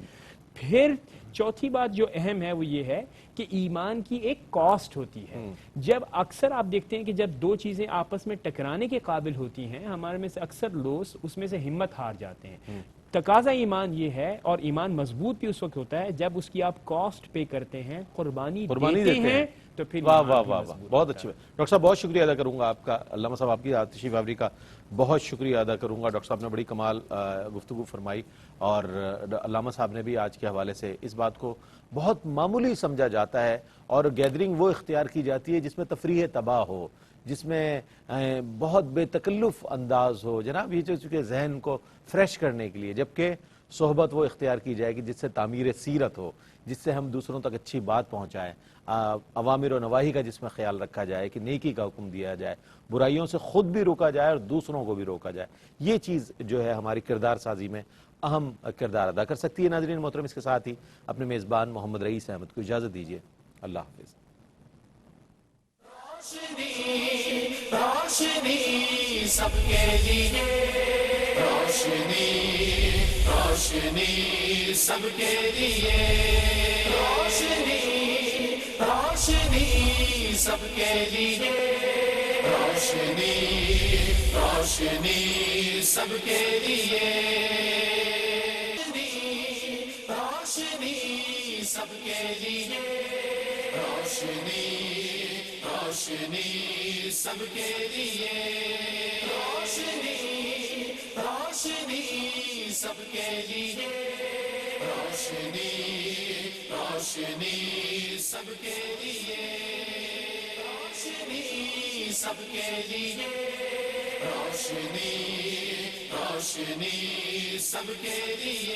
D: پھر چوتھی بات جو اہم ہے وہ یہ ہے کہ ایمان کی ایک کاسٹ ہوتی ہے. جب اکثر آپ دیکھتے ہیں کہ جب دو چیزیں آپس میں ٹکرانے کے قابل ہوتی ہیں ہمارے میں سے اکثر لوگ اس میں سے ہمت ہار جاتے ہیں. تقاضا ایمان یہ ہے، اور ایمان مضبوط بھی اس وقت ہوتا ہے جب اس کی آپ کاسٹ پے کرتے ہیں، قربانی دیتے ہیں، تو پھر
B: واہ
D: ایمان
B: واہ
D: بھی
B: واہ
D: مضبوط
B: بہت
D: ہوتا
B: اچھی
D: ہے.
B: بات. ڈاکٹر صاحب بہت شکریہ ادا کروں گا آپ کا، علامہ صاحب آپ کی تشریف آوری کا بہت شکریہ ادا کروں گا. ڈاکٹر صاحب نے بڑی کمال گفتگو فرمائی، اور علامہ صاحب نے بھی آج کے حوالے سے اس بات کو بہت معمولی سمجھا جاتا ہے، اور گیدرنگ وہ اختیار کی جاتی ہے جس میں تفریح تباہ ہو، جس میں بہت بے تکلف انداز ہو جناب، یہ چونکہ ذہن کو فریش کرنے کے لیے، جبکہ صحبت وہ اختیار کی جائے گی جس سے تعمیر سیرت ہو، جس سے ہم دوسروں تک اچھی بات پہنچائیں، اوامر و نواہی کا جس میں خیال رکھا جائے کہ نیکی کا حکم دیا جائے، برائیوں سے خود بھی روکا جائے اور دوسروں کو بھی روکا جائے. یہ چیز جو ہے ہماری کردار سازی میں اہم کردار ادا کر سکتی ہے. ناظرین محترم، اس کے ساتھ ہی اپنے میزبان محمد رئیس احمد کو اجازت دیجیے. اللہ حافظ.
A: روشنی سب کے لیے، روشنی روشنی سب کے لیے، روشنی روشنی سب کے لیے، روشنی روشنی سب کے لیے، روشنی سب کے لیے، روشنی روشنی سب کے لیے، روشنی روشنی سب کے لیے، روشنی روشنی سب کے لیے، روشنی سب کے لیے، روشنی روشنی سب کے لیے.